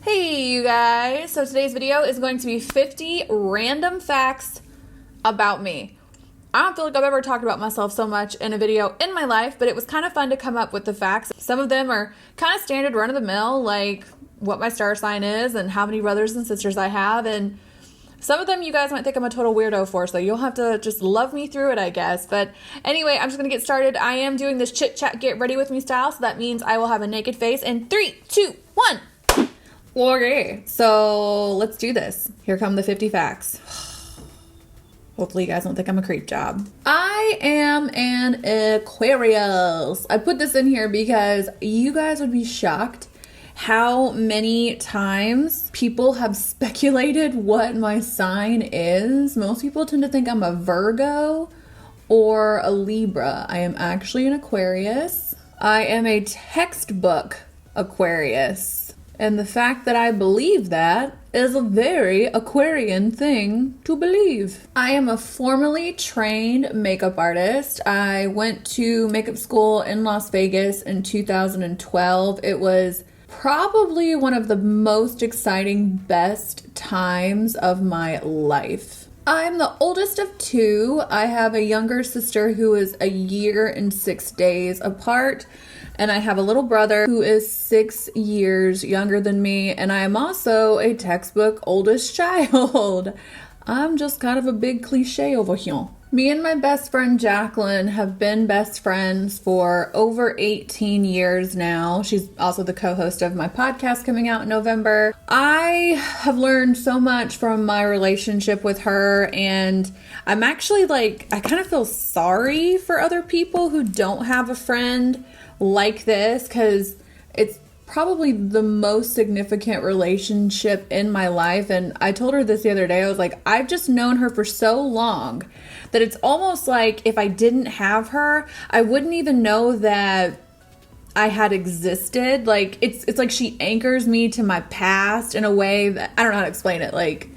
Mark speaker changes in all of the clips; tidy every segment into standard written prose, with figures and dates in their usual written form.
Speaker 1: Hey you guys, so today's video is going to be 50 random facts about me. I don't feel like I've ever talked about myself so much in a video in my life, but it was kind of fun to come up with the facts. Some of them are kind of standard run-of-the-mill, like what my star sign is and how many brothers and sisters I have, and some of them you guys might think I'm a total weirdo for, so you'll have to just love me through it, I guess. But anyway, I'm just going to get started. I am doing this chit-chat get ready with me style, so that means I will have a naked face in 3, 2, 1. Okay, so let's do this. Here come the 50 facts. Hopefully you guys don't think I'm a creep job. I am an Aquarius. I put this in here because you guys would be shocked how many times people have speculated what my sign is. Most people tend to think I'm a Virgo or a Libra. I am actually an Aquarius. I am a textbook Aquarius. And the fact that I believe that is a very Aquarian thing to believe. I am a formally trained makeup artist. I went to makeup school in Las Vegas in 2012. It was probably one of the most exciting, best times of my life. I'm the oldest of two. I have a younger sister who is a year and 6 days apart. And I have a little brother who is 6 years younger than me. And I am also a textbook oldest child. I'm just kind of a big cliche over here. Me and my best friend Jacqueline have been best friends for over 18 years now. She's also the co-host of my podcast coming out in November. I have learned so much from my relationship with her, and I'm actually I kind of feel sorry for other people who don't have a friend like this, because it's probably the most significant relationship in my life. And I told her this the other day. I was like, I've just known her for so long that it's almost like if I didn't have her, I wouldn't even know that I had existed. Like it's like she anchors me to my past in a way that I don't know how to explain it. Like,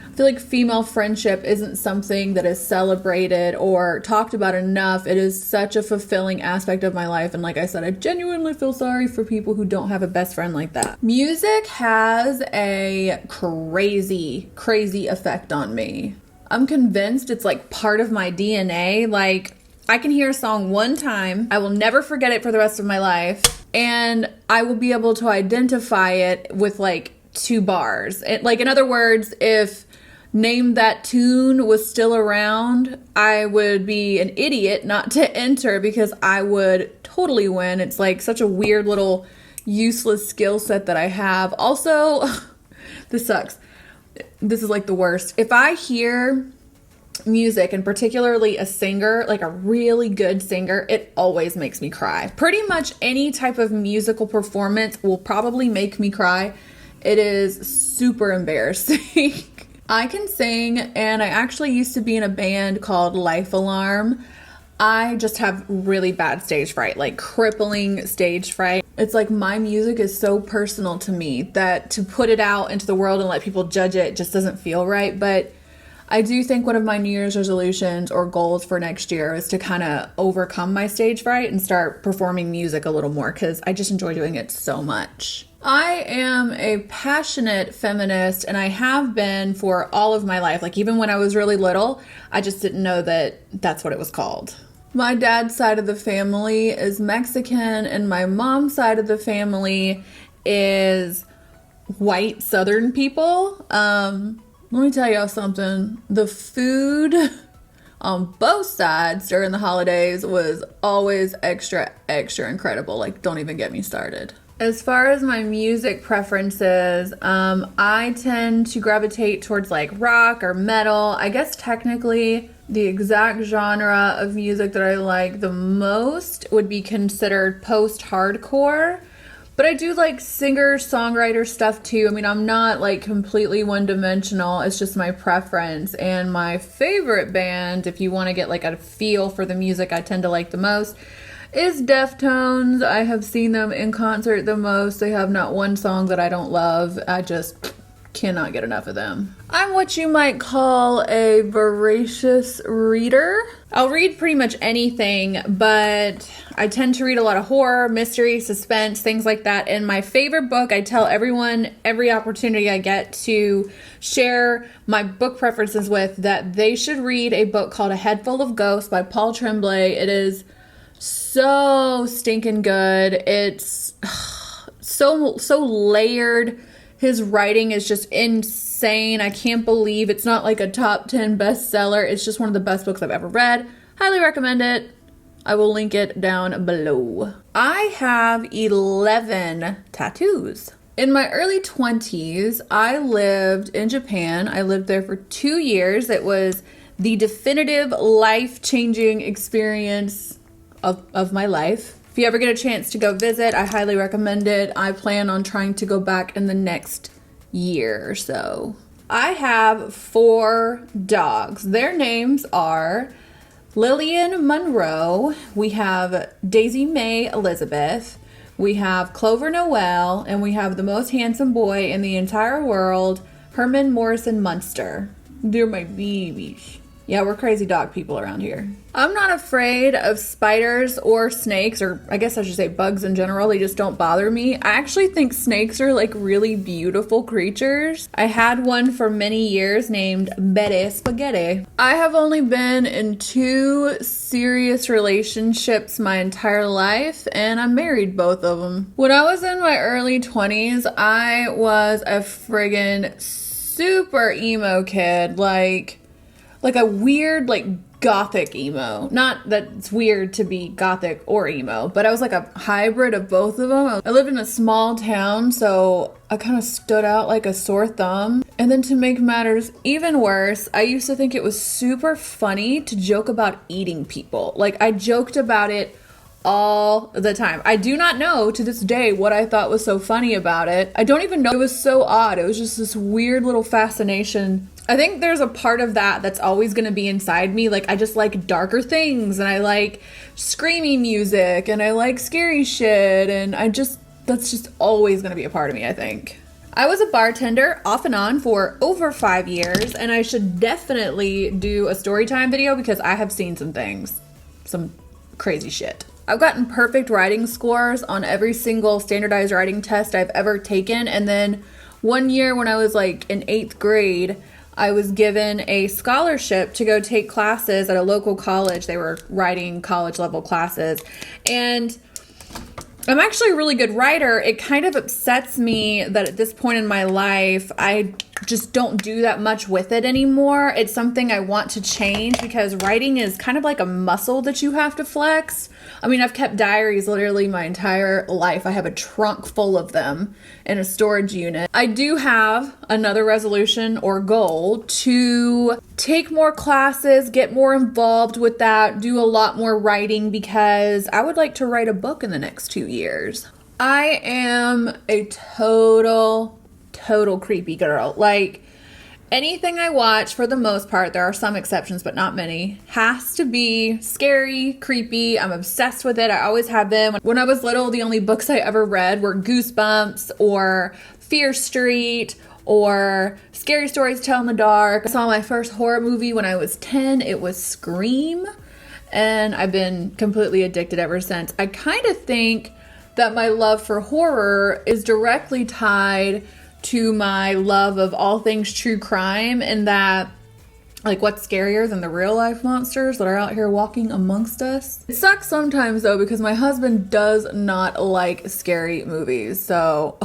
Speaker 1: I feel like female friendship isn't something that is celebrated or talked about enough. It is such a fulfilling aspect of my life. And like I said, I genuinely feel sorry for people who don't have a best friend like that. Music has a crazy, crazy effect on me. I'm convinced it's like part of my DNA. Like, I can hear a song one time, I will never forget it for the rest of my life, and I will be able to identify it with like 2 bars. In other words, if Name That Tune was still around, I would be an idiot not to enter because I would totally win. It's like such a weird little useless skill set that I have. Also, this sucks. This is like the worst. If I hear music, and particularly a singer, like a really good singer, it always makes me cry. Pretty much any type of musical performance will probably make me cry. It is super embarrassing. I can sing, and I actually used to be in a band called Life Alarm. I just have really bad stage fright, like crippling stage fright. It's like my music is so personal to me that to put it out into the world and let people judge it just doesn't feel right. But I do think one of my New Year's resolutions or goals for next year is to kind of overcome my stage fright and start performing music a little more, because I just enjoy doing it so much. I am a passionate feminist, and I have been for all of my life. Like, even when I was really little, I just didn't know that that's what it was called. My dad's side of the family is Mexican, and my mom's side of the family is white Southern people. Let me tell y'all something. The food on both sides during the holidays was always extra, extra incredible. Like, don't even get me started. As far as my music preferences, I tend to gravitate towards like rock or metal. I guess technically the exact genre of music that I like the most would be considered post-hardcore. But I do like singer-songwriter stuff too. I mean, I'm not like completely one-dimensional. It's just my preference. And my favorite band, if you want to get like a feel for the music I tend to like the most, is Deftones. I have seen them in concert the most. They have not one song that I don't love. I just Cannot get enough of them. I'm what you might call a voracious reader. I'll read pretty much anything, but I tend to read a lot of horror, mystery, suspense, things like that. And my favorite book, I tell everyone every opportunity I get to share my book preferences with, that they should read a book called A Head Full of Ghosts by Paul Tremblay. It is so stinking good. It's so layered. His writing is just insane. I can't believe it's not like a top 10 bestseller. It's just one of the best books I've ever read. Highly recommend it. I will link it down below. I have 11 tattoos. In my early 20s, I lived in Japan. I lived there for 2 years. It was the definitive life-changing experience of my life. If you ever get a chance to go visit, I highly recommend it. I plan on trying to go back in the next year or so. I have 4 dogs. Their names are Lillian Monroe. We have Daisy Mae Elizabeth. We have Clover Noel. And we have the most handsome boy in the entire world, Herman Morrison Munster. They're my babies. Yeah, we're crazy dog people around here. I'm not afraid of spiders or snakes, or I guess I should say bugs in general. They just don't bother me. I actually think snakes are like really beautiful creatures. I had one for many years named Betty Spaghetti. I have only been in 2 serious relationships my entire life, and I married both of them. When I was in my early 20s, I was a friggin' super emo kid. Like a weird, like, gothic emo. Not that it's weird to be gothic or emo, but I was like a hybrid of both of them. I lived in a small town, so I kind of stood out like a sore thumb. And then to make matters even worse, I used to think it was super funny to joke about eating people. Like, I joked about it all the time. I do not know to this day what I thought was so funny about it. I don't even know. It was so odd. It was just this weird little fascination. I think there's a part of that that's always going to be inside me. Like, I just like darker things, and I like screamy music, and I like scary shit, and that's just always going to be a part of me, I think. I was a bartender off and on for over 5 years, and I should definitely do a story time video because I have seen some things. Some crazy shit. I've gotten perfect writing scores on every single standardized writing test I've ever taken, and then one year when I was like in 8th grade, I was given a scholarship to go take classes at a local college. They were writing college level classes. And I'm actually a really good writer. It kind of upsets me that at this point in my life, I just don't do that much with it anymore. It's something I want to change because writing is kind of like a muscle that you have to flex. I mean, I've kept diaries literally my entire life. I have a trunk full of them in a storage unit. I do have another resolution or goal to take more classes, get more involved with that, do a lot more writing because I would like to write a book in the next 2 years. I am a total creepy girl. Like, anything I watch, for the most part, there are some exceptions, but not many, has to be scary, creepy. I'm obsessed with it. I always have been. When I was little, the only books I ever read were Goosebumps or Fear Street or Scary Stories to Tell in the Dark. I saw my first horror movie when I was 10. It was Scream, and I've been completely addicted ever since. I kind of think that my love for horror is directly tied to my love of all things true crime, and that, like, what's scarier than the real life monsters that are out here walking amongst us? It sucks sometimes though because my husband does not like scary movies, so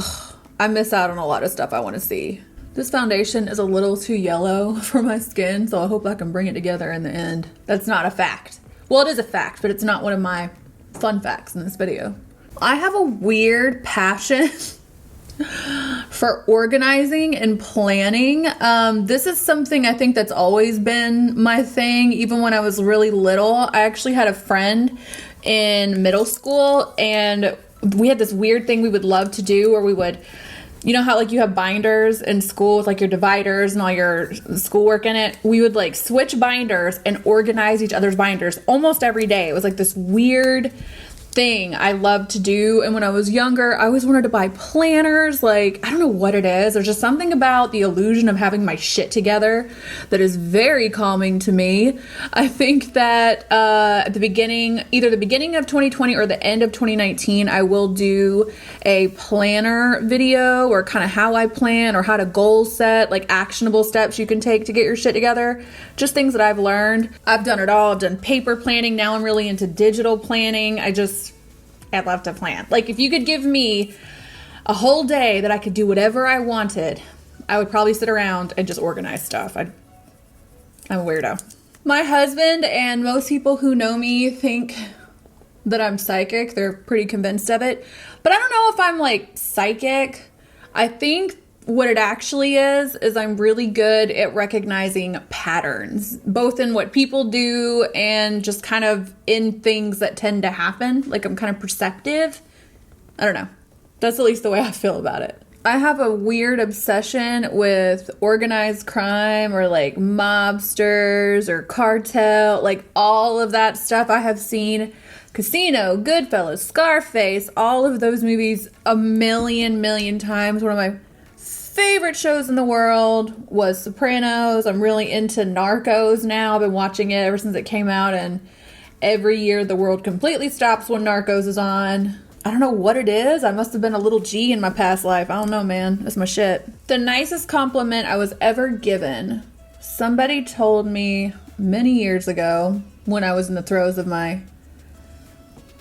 Speaker 1: I miss out on a lot of stuff I want to see. This foundation is a little too yellow for my skin, so I hope I can bring it together in the end. That's not a fact. Well, it is a fact, but it's not one of my fun facts in this video. I have a weird passion for organizing and planning. This is something I think that's always been my thing, even when I was really little. I actually had a friend in middle school, and we had this weird thing we would love to do where we would, you know how like you have binders in school with like your dividers and all your schoolwork in it? We would like switch binders and organize each other's binders almost every day. It was like this weird thing I love to do. And when I was younger, I always wanted to buy planners. Like, I don't know what it is. There's just something about the illusion of having my shit together that is very calming to me. I think that at the beginning, either the beginning of 2020 or the end of 2019, I will do a planner video, or kind of how I plan, or how to goal set, like actionable steps you can take to get your shit together. Just things that I've learned. I've done it all. I've done paper planning. Now I'm really into digital planning. I love to plan. Like, if you could give me a whole day that I could do whatever I wanted, I would probably sit around and just organize stuff. I'm a weirdo. My husband and most people who know me think that I'm psychic. They're pretty convinced of it. But I don't know if I'm like psychic. I think what it actually is I'm really good at recognizing patterns, both in what people do and just kind of in things that tend to happen. Like, I'm kind of perceptive. I don't know. That's at least the way I feel about it. I have a weird obsession with organized crime, or like mobsters or cartel, like all of that stuff. I have seen Casino, Goodfellas, Scarface, all of those movies a million times. One of my favorite shows in the world was Sopranos. I'm really into Narcos now. I've been watching it ever since it came out, and every year the world completely stops when Narcos is on. I don't know what it is. I must have been a little G in my past life. I don't know, man. That's my shit. The nicest compliment I was ever given, somebody told me many years ago when I was in the throes of my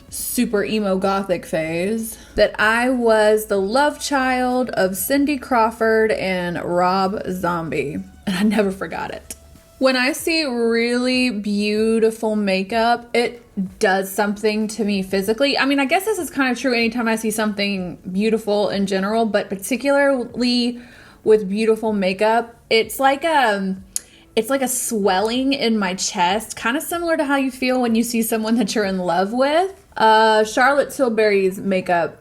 Speaker 1: super emo gothic phase, that I was the love child of Cindy Crawford and Rob Zombie, and I never forgot it. When I see really beautiful makeup, it does something to me physically. I mean, I guess this is kind of true anytime I see something beautiful in general, but particularly with beautiful makeup, it's like a swelling in my chest, kind of similar to how you feel when you see someone that you're in love with. Charlotte Tilbury's makeup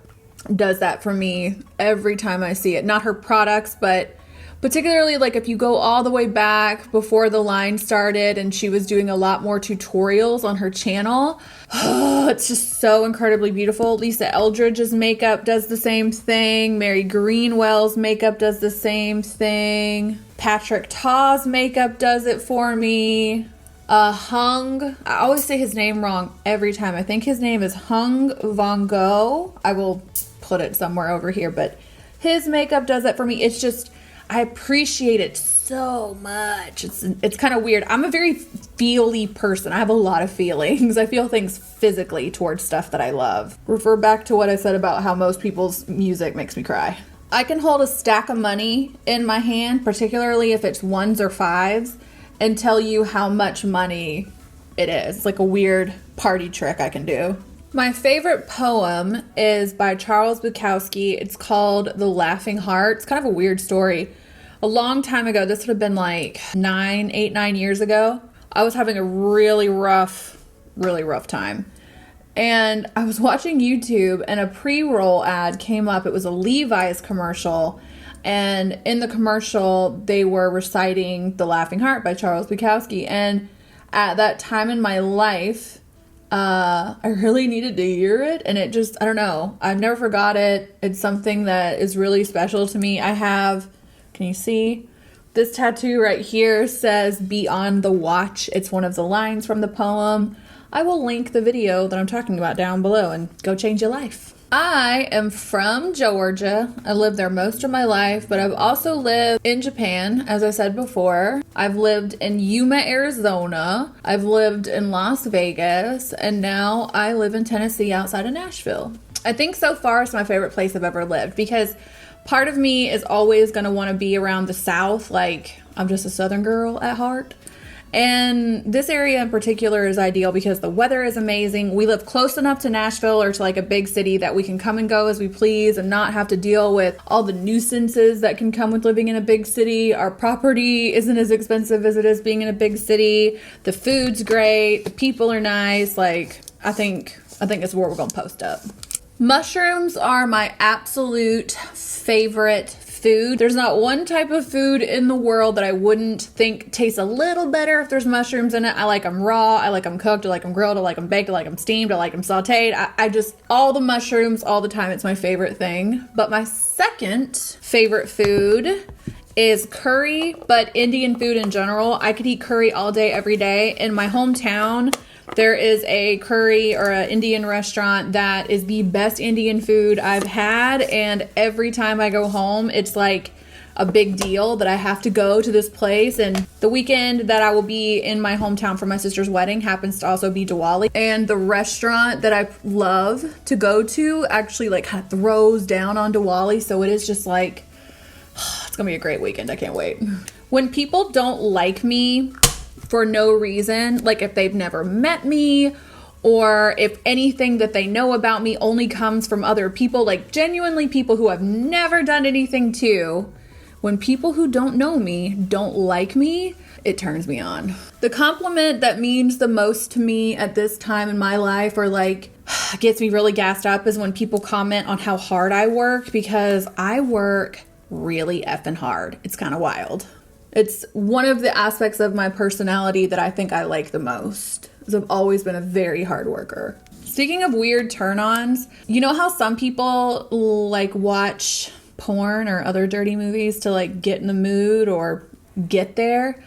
Speaker 1: does that for me every time I see it. Not her products, but particularly like if you go all the way back before the line started and she was doing a lot more tutorials on her channel. Oh, it's just so incredibly beautiful. Lisa Eldridge's makeup does the same thing. Mary Greenwell's makeup does the same thing. Patrick Ta's makeup does it for me. I always say his name wrong every time. I think his name is Hung Von Go. I will put it somewhere over here, but his makeup does it for me. It's just, I appreciate it so much. It's kind of weird. I'm a very feely person. I have a lot of feelings. I feel things physically towards stuff that I love. Refer back to what I said about how most people's music makes me cry. I can hold a stack of money in my hand, particularly if it's ones or fives, and tell you how much money it is. It's like a weird party trick I can do. My favorite poem is by Charles Bukowski. It's called The Laughing Heart. It's kind of a weird story. A long time ago, this would have been like 9 years ago, I was having a really rough time. And I was watching YouTube and a pre-roll ad came up. It was a Levi's commercial. And in the commercial, they were reciting The Laughing Heart by Charles Bukowski. And at that time in my life, I really needed to hear it. And it just, I don't know. I've never forgot it. It's something that is really special to me. I have, can you see? This tattoo right here says, "Be on the watch." It's one of the lines from the poem. I will link the video that I'm talking about down below and go change your life. I am from Georgia. I lived there most of my life, but I've also lived in Japan, as I said before. I've lived in Yuma, Arizona. I've lived in Las Vegas, and now I live in Tennessee outside of Nashville. I think so far it's my favorite place I've ever lived because part of me is always going to want to be around the South. Like, I'm just a Southern girl at heart. And this area in particular is ideal because the weather is amazing. We live close enough to Nashville or to like a big city that we can come and go as we please and not have to deal with all the nuisances that can come with living in a big city. Our property isn't as expensive as it is being in a big city. The food's great. The people are nice. Like, I think it's where we're going to post up. Mushrooms are my absolute favorite food. There's not one type of food in the world that I wouldn't think tastes a little better if there's mushrooms in it. I like them raw, I like them cooked, I like them grilled, I like them baked, I like them steamed, I like them sauteed. I just, all the mushrooms all the time. It's my favorite thing. But my second favorite food is curry, but Indian food in general. I could eat curry all day, every day. In my hometown, there is a curry or an Indian restaurant that is the best Indian food I've had, and every time I go home, it's like a big deal that I have to go to this place. And the weekend that I will be in my hometown for my sister's wedding happens to also be Diwali, and the restaurant that I love to go to actually like kind of throws down on Diwali, so it is just like, it's gonna be a great weekend. I can't wait. When people don't like me for no reason, like if they've never met me, or if anything that they know about me only comes from other people, like genuinely people who I've never done anything to, when people who don't know me don't like me, it turns me on. The compliment that means the most to me at this time in my life, or like gets me really gassed up, is when people comment on how hard I work, because I work really effing hard. It's kind of wild. It's one of the aspects of my personality that I think I like the most, because I've always been a very hard worker. Speaking of weird turn-ons, you know how some people like watch porn or other dirty movies to like get in the mood or get there?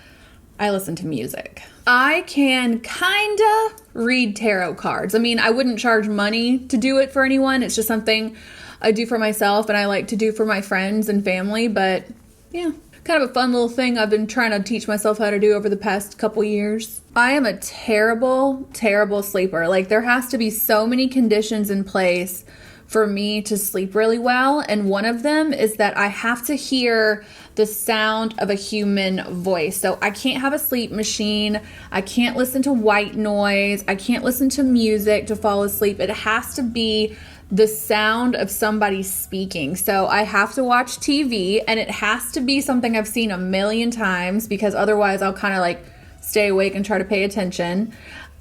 Speaker 1: I listen to music. I can kind of read tarot cards. I mean, I wouldn't charge money to do it for anyone. It's just something I do for myself and I like to do for my friends and family, but yeah. Kind of a fun little thing I've been trying to teach myself how to do over the past couple years. I am a terrible, terrible sleeper. Like, there has to be so many conditions in place for me to sleep really well. And one of them is that I have to hear the sound of a human voice. So I can't have a sleep machine. I can't listen to white noise. I can't listen to music to fall asleep. It has to be the sound of somebody speaking. So I have to watch TV, and it has to be something I've seen a million times, because otherwise I'll kind of like stay awake and try to pay attention.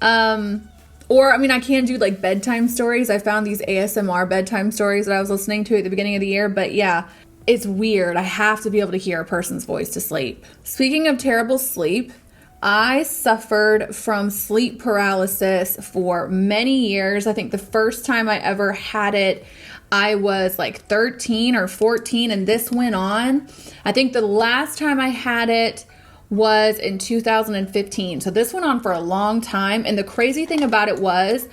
Speaker 1: Or, I mean, I can do like bedtime stories. I found these ASMR bedtime stories that I was listening to at the beginning of the year, but yeah, it's weird. I have to be able to hear a person's voice to sleep. Speaking of terrible sleep, I suffered from sleep paralysis for many years. I think the first time I ever had it, I was like 13 or 14, and this went on. I think the last time I had it was in 2015. So this went on for a long time. And the crazy thing about it was,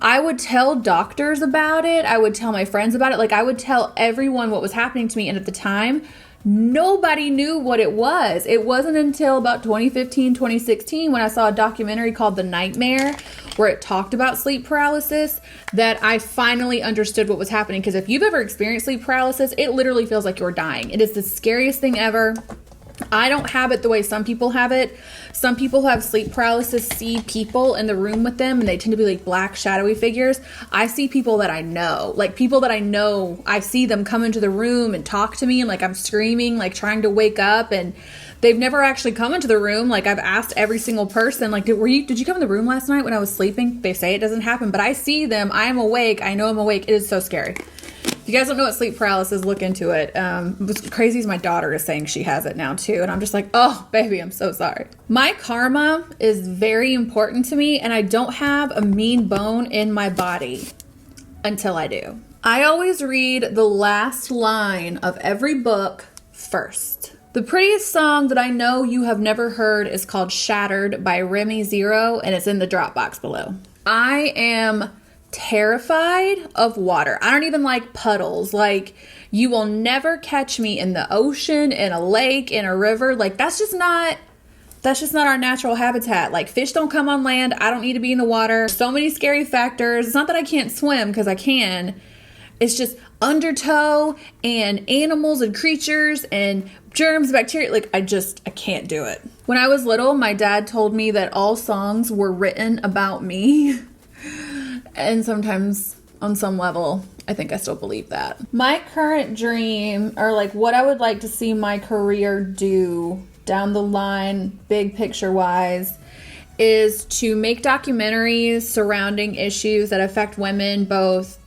Speaker 1: I would tell doctors about it. I would tell my friends about it. Like, I would tell everyone what was happening to me. And at the time, nobody knew what it was. It wasn't until about 2015, 2016, when I saw a documentary called The Nightmare, where it talked about sleep paralysis, that I finally understood what was happening. Because if you've ever experienced sleep paralysis, it literally feels like you're dying. It is the scariest thing ever. I don't have it the way some people have it. Some people who have sleep paralysis see people in the room with them, and they tend to be like black, shadowy figures. I see people that I know. Like, people that I know, I see them come into the room and talk to me, and like I'm screaming, like trying to wake up, and they've never actually come into the room. Like, I've asked every single person, like, did you come in the room last night when I was sleeping? They say it doesn't happen, but I see them. I am awake. I know I'm awake. It is so scary. If you guys don't know what sleep paralysis, look into it. What's crazy is my daughter is saying she has it now too. And I'm just like, oh, baby, I'm so sorry. My karma is very important to me, and I don't have a mean bone in my body until I do. I always read the last line of every book first. The prettiest song that I know you have never heard is called Shattered by Remy Zero, and it's in the drop box below. I am terrified of water. I don't even like puddles. Like, you will never catch me in the ocean, in a lake, in a river. Like, that's just not our natural habitat. Like, fish don't come on land. I don't need to be in the water. So many scary factors. It's not that I can't swim, because I can. It's just undertow and animals and creatures and germs, bacteria. Like, I can't do it. When I was little, my dad told me that all songs were written about me. And sometimes, on some level, I think I still believe that. My current dream, or like what I would like to see my career do down the line, big picture wise, is to make documentaries surrounding issues that affect women both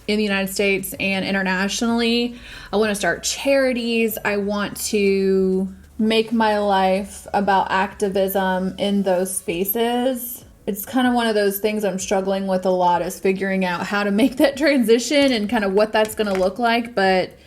Speaker 1: in the United States and internationally. I want to start charities. I want to make my life about activism in those spaces. It's kind of one of those things I'm struggling with a lot, is figuring out how to make that transition and kind of what that's going to look like. But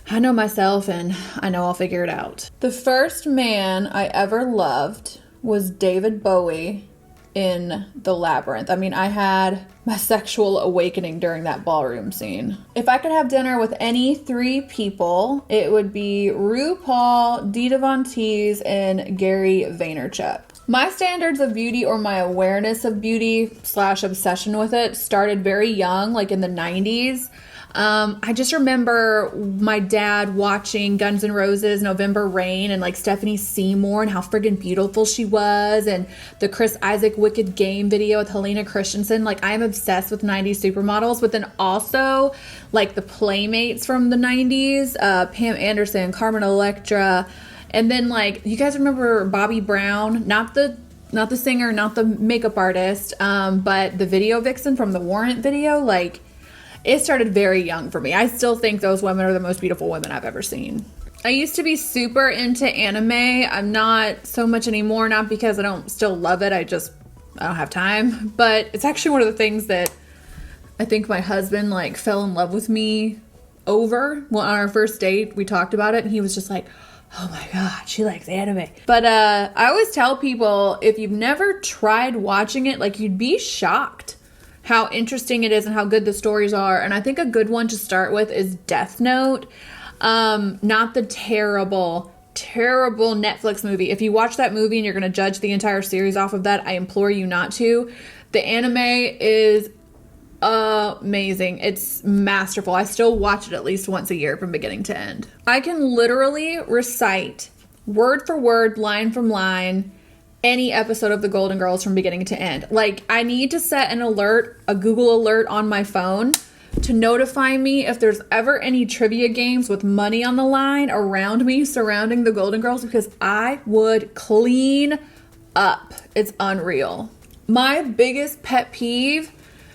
Speaker 1: I know myself and I know I'll figure it out. The first man I ever loved was David Bowie in The Labyrinth. I mean, I had my sexual awakening during that ballroom scene. If I could have dinner with any 3 people, it would be RuPaul, Dita Von Teese, and Gary Vaynerchuk. My standards of beauty, or my awareness of beauty / obsession with it, started very young, like in the 90s. I just remember my dad watching Guns N' Roses November Rain and like Stephanie Seymour and how friggin' beautiful she was, and the Chris Isaak Wicked Game video with Helena Christensen. Like, I'm obsessed with 90s supermodels, but then also like the Playmates from the 90s, Pam Anderson, Carmen Electra, and then like, you guys remember Bobbi Brown, not the singer, not the makeup artist, but the video vixen from the Warrant video. Like, it started very young for me. I still think those women are the most beautiful women I've ever seen. I used to be super into anime. I'm not so much anymore, not because I don't still love it. I don't have time. But it's actually one of the things that I think my husband like fell in love with me over. Well, on our first date, we talked about it and he was just like, oh my God, she likes anime. But I always tell people, if you've never tried watching it, like, you'd be shocked how interesting it is and how good the stories are. And I think a good one to start with is Death Note. Not the terrible Netflix movie. If you watch that movie and you're going to judge the entire series off of that, I implore you not to. The anime is amazing. It's masterful. I still watch it at least once a year from beginning to end. I can literally recite word for word, line from line, any episode of the Golden Girls from beginning to end. Like, I need to set an alert, a Google alert on my phone to notify me if there's ever any trivia games with money on the line around me surrounding the Golden Girls, because I would clean up. It's unreal. My biggest pet peeve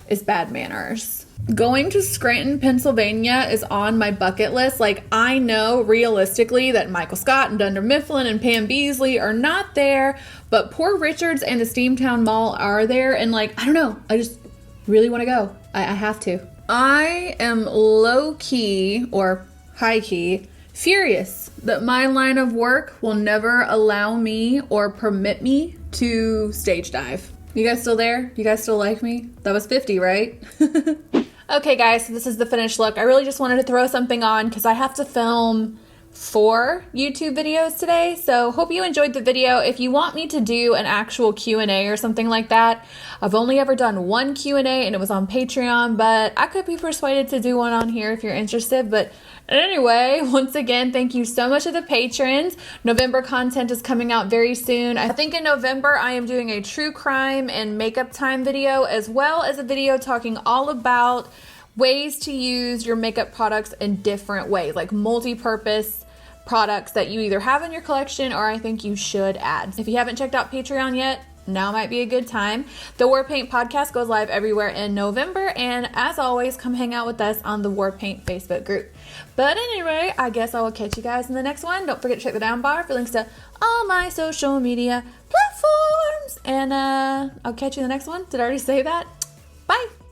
Speaker 1: is bad manners. Going to Scranton, Pennsylvania is on my bucket list. Like, I know realistically that Michael Scott and Dunder Mifflin and Pam Beesly are not there, but Port Richards and the Steamtown Mall are there. And like, I don't know, I just really want to go. I have to. I am low-key or high-key furious that my line of work will never allow me or permit me to stage dive. You guys still there? You guys still like me? That was 50, right? Okay, guys, so this is the finished look. I really just wanted to throw something on because I have to film 4 YouTube videos today. So hope you enjoyed the video. If you want me to do an actual Q&A or something like that, I've only ever done one Q&A and it was on Patreon, but I could be persuaded to do one on here if you're interested. But anyway, once again, thank you so much to the patrons. November content is coming out very soon. I think in November I am doing a true crime and makeup time video, as well as a video talking all about ways to use your makeup products in different ways, like multi-purpose products that you either have in your collection or I think you should add. If you haven't checked out Patreon yet, now might be a good time. The War Paint podcast goes live everywhere in November, and as always, come hang out with us on the War Paint Facebook group. But anyway, I guess I will catch you guys in the next one. Don't forget to check the down bar for links to all my social media platforms, and I'll catch you in the next one. Did I already say that?